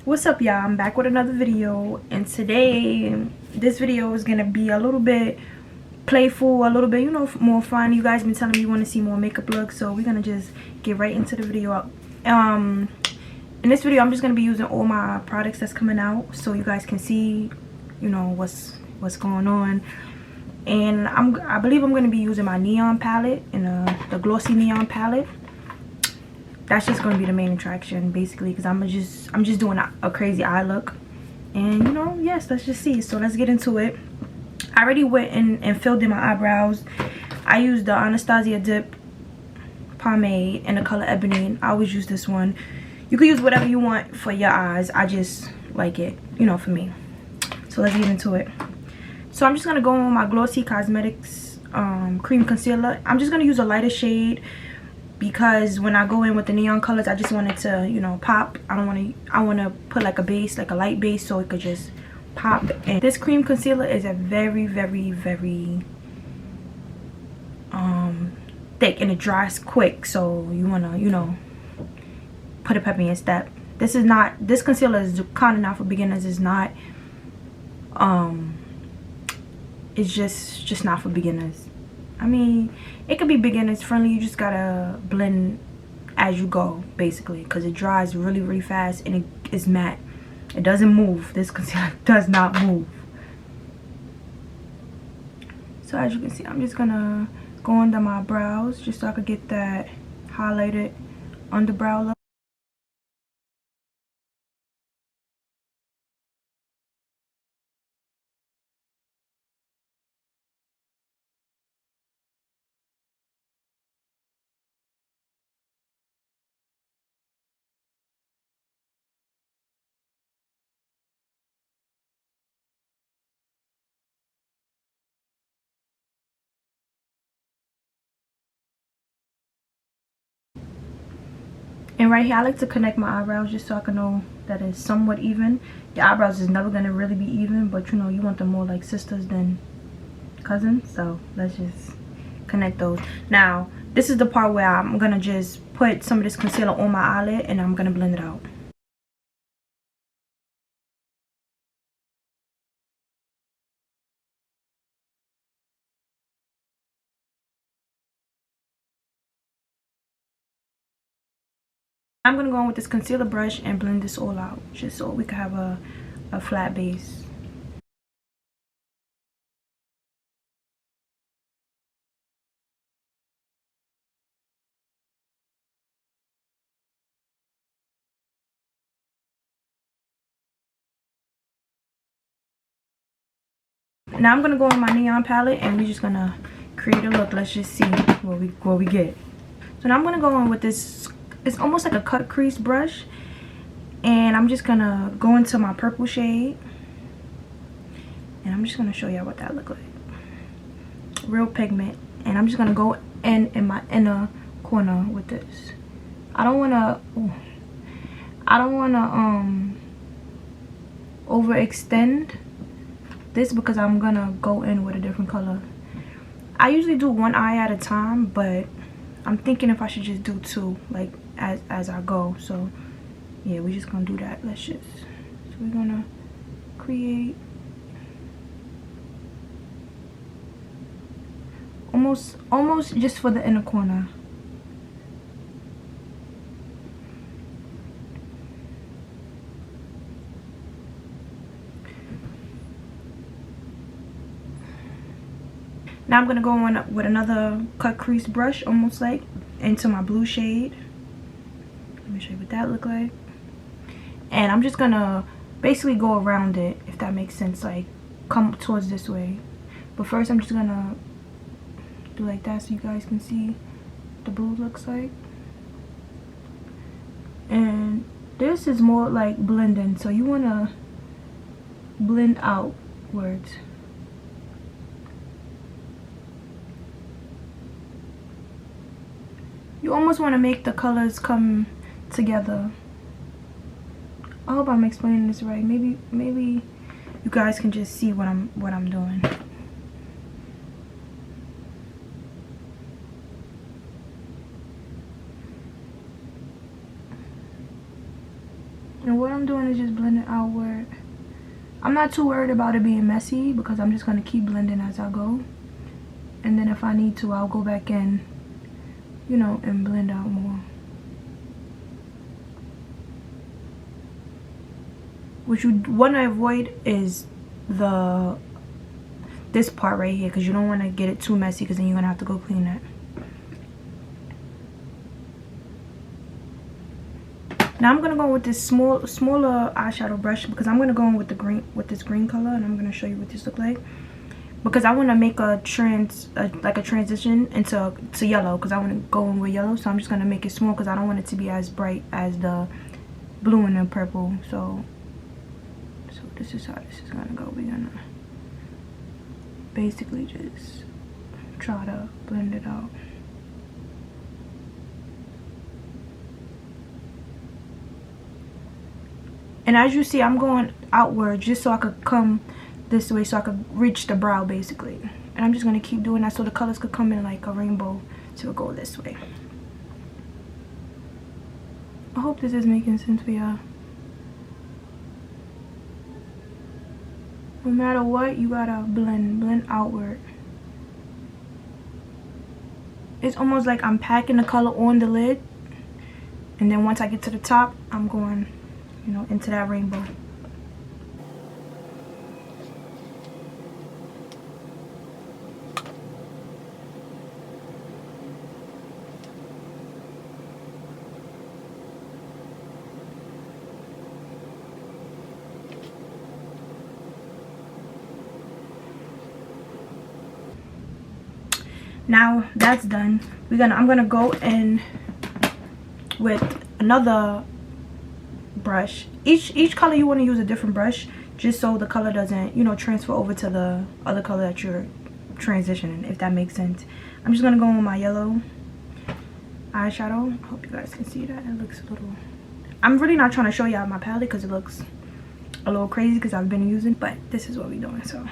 What's up, y'all? I'm back with another video, and today this video is gonna be a little bit playful, a little bit, you know, more fun. You guys been telling me you want to see more makeup looks, so we're gonna just get right into the video. In this video I'm just gonna be using all my products that's coming out so you guys can see, you know, what's going on. And I believe I'm gonna be using my neon palette and the glossy neon palette. That's just going to be the main attraction basically, because I'm just doing a crazy eye look. And you know, yes, let's just see. So let's get into it. I already went in and filled in my eyebrows. I used the Anastasia Dip pomade in the color Ebony. I always use this one. You can use whatever you want for your eyes. I just like it, you know, for me. So let's get into it. So I'm just going to go on my Glossy Cosmetics cream concealer. I'm just going to use a lighter shade, because when I go in with the neon colors, I just want it to, you know, pop. I want to put like a base, like a light base, so it could just pop. And this cream concealer is a very thick, and it dries quick, so you want to, you know, put a pep in your step. This concealer is kind of not for beginners. It's not it's just not for beginners. I mean, it could be beginners friendly. You just gotta blend as you go, basically, because it dries really fast and it is matte. It doesn't move. This concealer does not move. So as you can see, I'm just gonna go under my brows just so I could get that highlighted underbrow look. And right here, I like to connect my eyebrows just so I can know that it's somewhat even. Your eyebrows is never gonna really be even, but you know, you want them more like sisters than cousins. So let's just connect those. Now, this is the part where I'm gonna just put some of this concealer on my eyelid and I'm gonna blend it out. I'm gonna go in with this concealer brush and blend this all out, just so we can have a flat base. Now I'm gonna go in my neon palette and we're just gonna create a look. Let's just see what we get. So now I'm gonna go in with this. It's almost like a cut crease brush, and I'm just gonna go into my purple shade, and I'm just gonna show y'all what that look like. Real pigment. And I'm just gonna go in my inner corner with this. I don't wanna overextend this because I'm gonna go in with a different color. I usually do one eye at a time, but I'm thinking if I should just do two, like as I go. So yeah, we're just gonna do that. So we're gonna create almost just for the inner corner. Now I'm gonna go on with another cut crease brush, almost like into my blue shade. Let me show you what that look like. And I'm just gonna basically go around it, if that makes sense, like come towards this way. But first I'm just gonna do like that so you guys can see what the blue looks like. And this is more like blending, so you wanna blend outwards. You almost want to make the colors come together. I hope I'm explaining this right. Maybe you guys can just see what I'm doing. And what I'm doing is just blending outward. I'm not too worried about it being messy because I'm just going to keep blending as I go. And then if I need to, I'll go back in, you know, and blend out more. What you want to avoid is this part right here, because you don't want to get it too messy, because then you're going to have to go clean it. Now I'm going to go with this smaller eyeshadow brush, because I'm going to go in with the green, with this green color, and I'm going to show you what this looks like. Because I want to make a transition into yellow, because I want to go in with yellow. So I'm just going to make it small because I don't want it to be as bright as the blue and the purple. So this is how this is going to go. We're going to basically just try to blend it out. And as you see, I'm going outward just so I could come this way, so I could reach the brow basically. And I'm just going to keep doing that so the colors could come in like a rainbow to go this way. I hope this is making sense for y'all. No matter what, you gotta blend outward. It's almost like I'm packing the color on the lid, and then once I get to the top, I'm going, you know, into that rainbow. Now that's done, I'm gonna go in with another brush. Each color you want to use a different brush, just so the color doesn't, you know, transfer over to the other color that you're transitioning, if that makes sense. I'm just gonna go in with my yellow eyeshadow. I hope you guys can see that. It looks a little, I'm really not trying to show y'all my palette because it looks a little crazy because I've been using, but this is what we're doing. So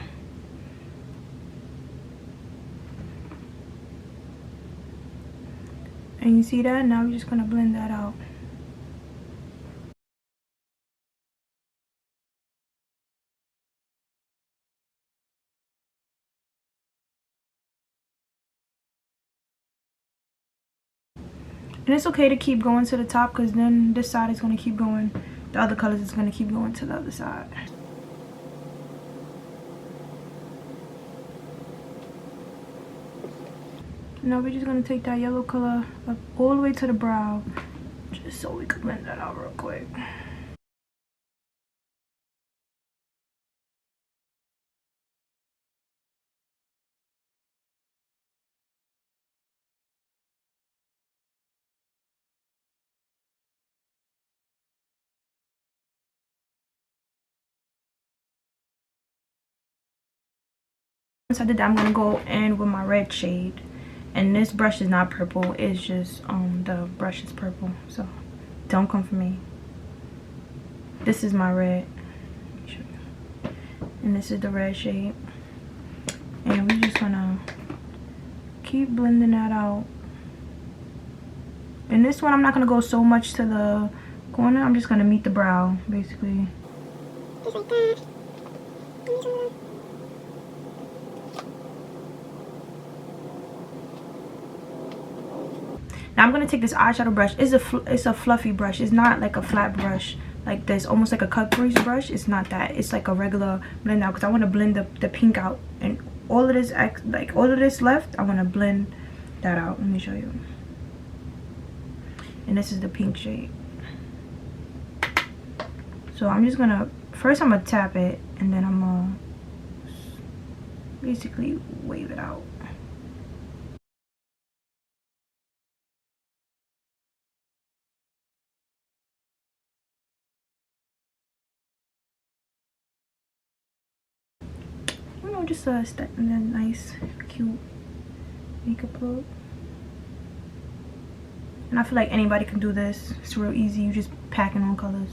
and you see that? Now we're just gonna blend that out. And it's okay to keep going to the top, because then this side is gonna keep going. The other colors is gonna keep going to the other side. Now we're just gonna take that yellow color up all the way to the brow, just so we can blend that out real quick. Once I did that, I'm gonna go in with my red shade. And this brush is not purple, it's just the brush is purple, so don't come for me. This is my red, and this is the red shade, and we're just gonna keep blending that out. And this one, I'm not gonna go so much to the corner, I'm just gonna meet the brow basically. Just like that. Now I'm gonna take this eyeshadow brush. It's a fluffy brush. It's not like a flat brush like this, almost like a cut crease brush. It's not that. It's like a regular blend out, because I want to blend the pink out, and all of this, like all of this left, I want to blend that out. Let me show you. And this is the pink shade. So I'm just gonna first tap it, and then I'm gonna basically wave it out. Just a nice cute makeup look. And I feel like anybody can do this. It's real easy. You just packing on colors.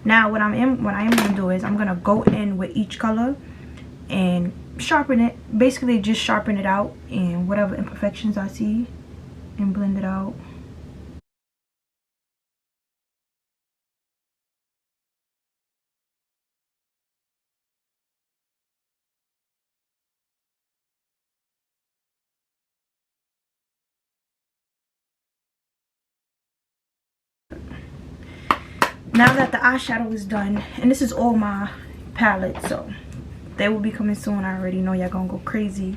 Now what I am gonna do is I'm gonna go in with each color and sharpen it, basically just sharpen it out, and whatever imperfections I see, and blend it out. now that the eyeshadow is done, and this is all my palette, so they will be coming soon. I already know y'all gonna go crazy.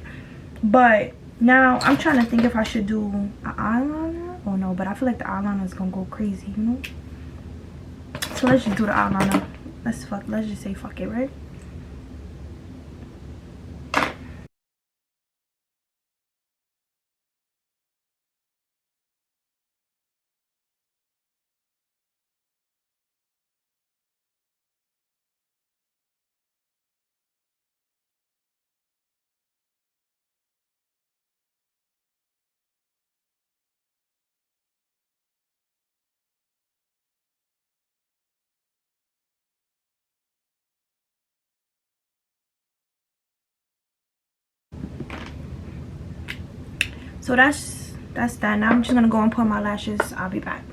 But now I'm trying to think if I should do an eyeliner or no, but I feel like the eyeliner is gonna go crazy, you know. So let's just do the eyeliner. Let's just say fuck it, right? So that's that. Now I'm just gonna go and put my lashes. I'll be back.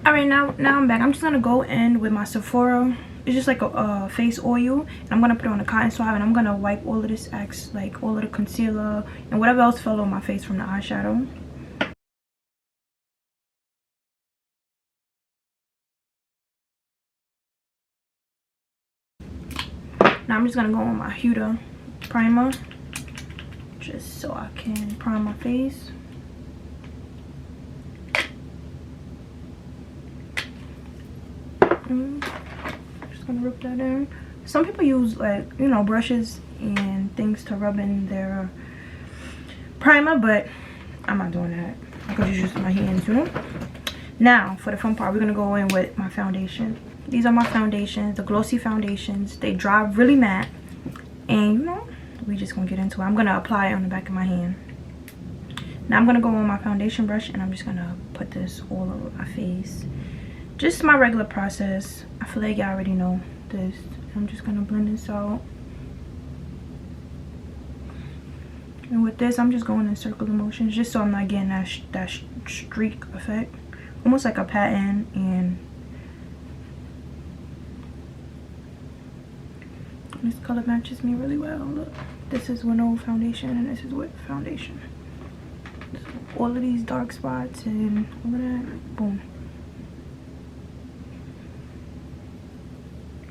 All right, now I'm back. I'm just gonna go in with my Sephora. It's just like a face oil, and I'm gonna put it on a cotton swab, and I'm gonna wipe all of this like all of the concealer and whatever else fell on my face from the eyeshadow. Now I'm just gonna go on my Huda primer, just so I can prime my face. Just gonna rub that in. Some people use, like, you know, brushes and things to rub in their primer, but I'm not doing that. I could just use my hands, you know. Now for the fun part, we're gonna go in with my foundation. These are my foundations, the Glossy foundations. They dry really matte, and you know, we just gonna get into it. I'm gonna apply it on the back of my hand. Now I'm gonna go on my foundation brush, and I'm just gonna put this all over my face. Just my regular process. I feel like y'all already know this. I'm just gonna blend this out. And with this, I'm just going in circular motions, just so I'm not getting that streak effect. Almost like a pattern. And this color matches me really well. Look, this is with no foundation, and this is with foundation. So all of these dark spots and all of that, boom.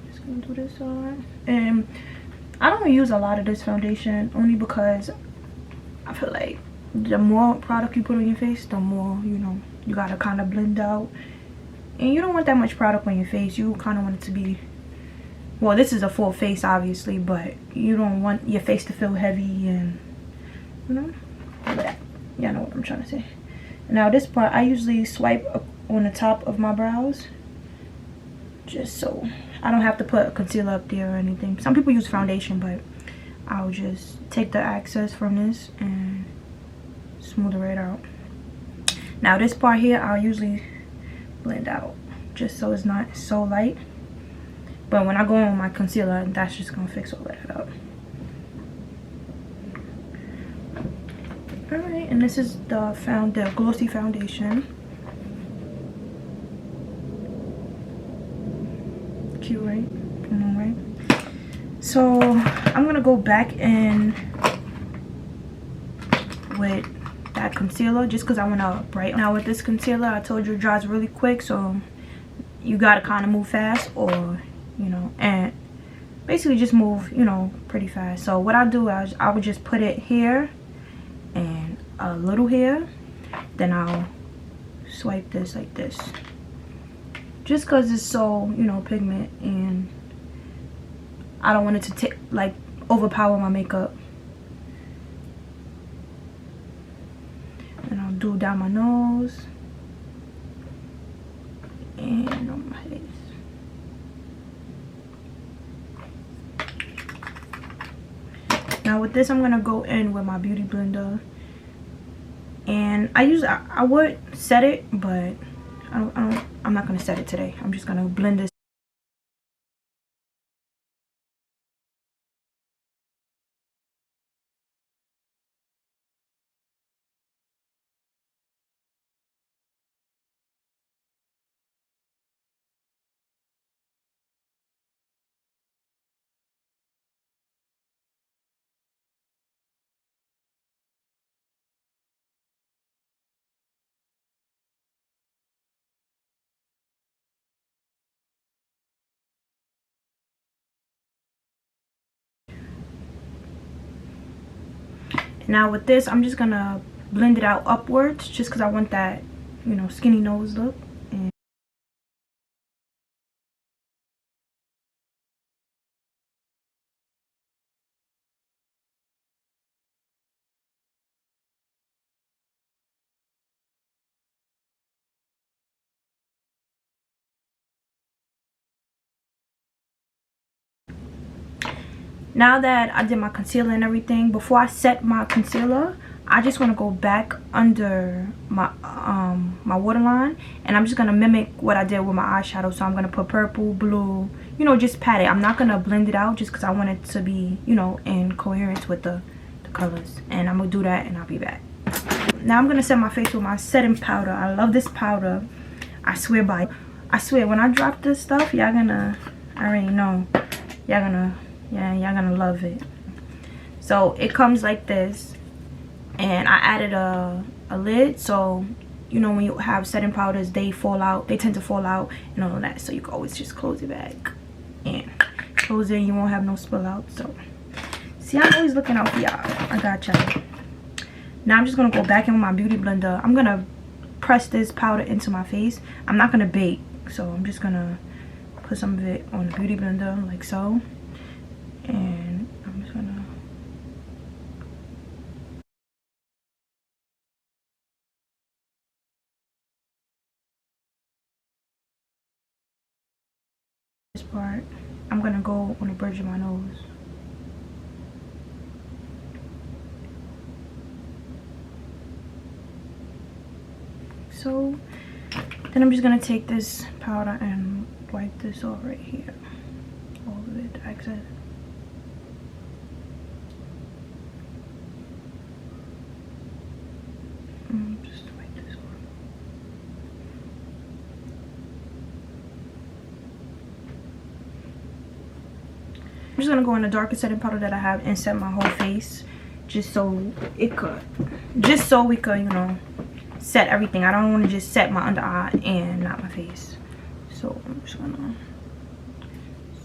Just gonna do this on. And I don't use a lot of this foundation, only because I feel like the more product you put on your face, the more, you know, you gotta kind of blend out. And you don't want that much product on your face. You kind of want it to be, well, this is a full face obviously, but you don't want your face to feel heavy, and you know, y'all know what I'm trying to say. Now this part, I usually swipe up on the top of my brows, just so I don't have to put a concealer up there or anything. Some people use foundation, but I'll just take the excess from this and smooth it right out. Now this part here, I'll usually blend out, just so it's not so light. But when I go on my concealer, that's just gonna fix all that up. Alright, and this is the Glossy foundation. Cute, right? I know, right? So I'm gonna go back in with that concealer, just because I want to brighten. Now with this concealer, I told you it dries really quick, so you gotta kind of move fast, or you know, and basically just move, you know, pretty fast. So what I do is I would just put it here and a little here, then I'll swipe this like this, just because it's so, you know, pigment, and I don't want it to like overpower my makeup. And I'll do down my nose and on my face. Now with this, I'm gonna go in with my beauty blender, and I would set it, but I'm not gonna set it today. I'm just gonna blend this. Now with this, I'm just gonna blend it out upwards just because I want that, you know, skinny nose look. And now that I did my concealer and everything, before I set my concealer, I just want to go back under my my waterline, and I'm just gonna mimic what I did with my eyeshadow. So I'm gonna put purple, blue, you know, just pat it. I'm not gonna blend it out just because I want it to be, you know, in coherence with the colors. And I'm gonna do that, and I'll be back. Now I'm gonna set my face with my setting powder. I love this powder. I swear by it. I swear when I drop this stuff, y'all gonna, I already know, y'all gonna, yeah, y'all gonna love it. So it comes like this, and I added a lid, so you know when you have setting powders, they fall out, they tend to fall out and all of that, so you can always just close it back and close it and you won't have no spill out. So see, I'm always looking out for y'all. I got y'all. Now I'm just gonna go back in with my beauty blender. I'm gonna press this powder into my face. I'm not gonna bake, so I'm just gonna put some of it on the beauty blender like so. And I'm just gonna this part. I'm gonna go on the bridge of my nose. So then I'm just gonna take this powder and wipe this off right here, all of it, the excess. Just wipe this off. I'm just gonna go in the darkest setting powder that I have and set my whole face, just so we could, you know, set everything. I don't want to just set my under eye and not my face. So I'm just gonna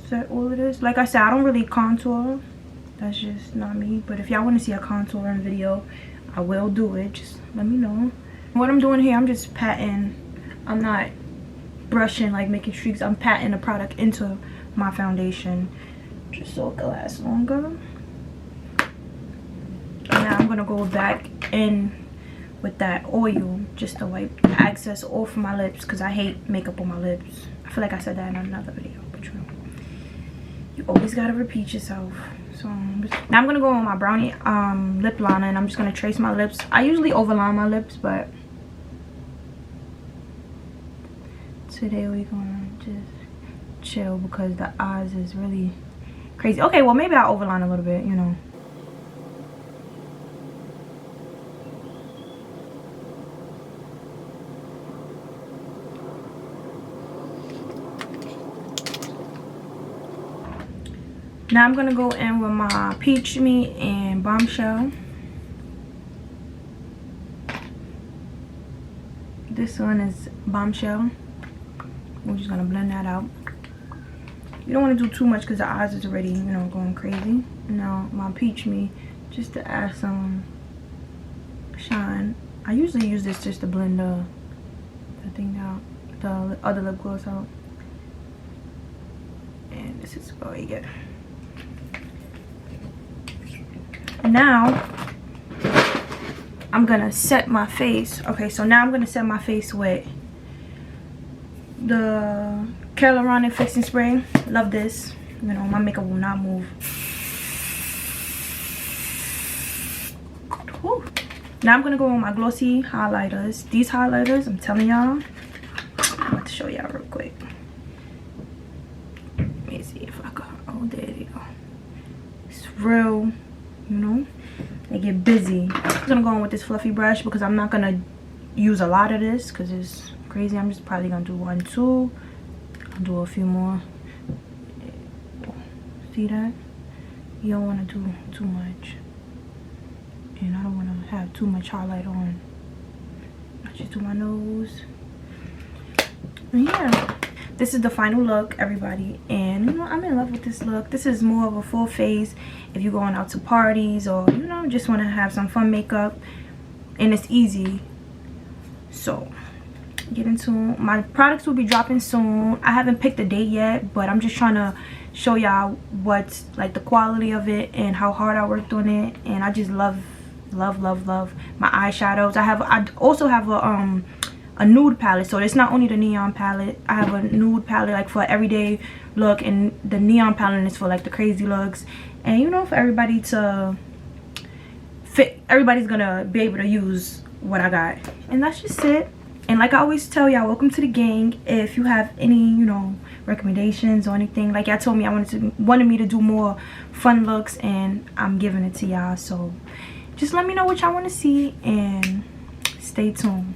set all of this. Like I said, I don't really contour. That's just not me. But if y'all want to see a contouring video, I will do it. Just let me know. What I'm doing here, I'm just patting. I'm not brushing, like making streaks. I'm patting the product into my foundation just so it can last longer. Now I'm gonna go back in with that oil just to wipe the excess off my lips, because I hate makeup on my lips. I feel like I said that in another video, but you always gotta repeat yourself. So now I'm gonna go on my brownie lip liner, and I'm just gonna trace my lips. I usually overline my lips, but today we're gonna just chill because the eyes is really crazy. Okay, well maybe I'll overline a little bit, you know. Now I'm gonna go in with my Peach Me and Bombshell. This one is Bombshell. We're just gonna blend that out. You don't want to do too much because the eyes is already, you know, going crazy. Now my Peach Me, just to add some shine. I usually use this just to blend the thing out, the other lip gloss out. And this is what you get. Now I'm gonna set my face. Okay, so now I'm gonna set my face with the Carolina Fixing Spray. Love this. You know, my makeup will not move. Whew. Now I'm gonna go with my Glossy highlighters. These highlighters, I'm telling y'all, I'm about to show y'all real quick. Let me see if I can. Oh, there they go. It's real, you know, they get busy. I'm gonna go in with this fluffy brush because I'm not gonna use a lot of this because it's crazy. I'm just probably gonna do 1, 2. I'll do a few more. See that? You don't want to do too much, and I don't want to have too much highlight on. I just do my nose. And yeah, this is the final look, everybody, and you know, I'm in love with this look. This is more of a full face if you're going out to parties, or you know, just want to have some fun makeup, and it's easy. So get into my products. Will be dropping soon. I haven't picked a date yet, but I'm just trying to show y'all what's like the quality of it and how hard I worked on it. And I just love my eyeshadows. I also have a nude palette, so it's not only the neon palette. I have a nude palette like for everyday look, and the neon palette is for like the crazy looks, and you know, for everybody to fit. Everybody's gonna be able to use what I got, and that's just it. And like I always tell y'all, welcome to the gang. If you have any, you know, recommendations or anything, like y'all told me wanted me to do more fun looks, and I'm giving it to y'all. So just let me know what y'all want to see, and stay tuned.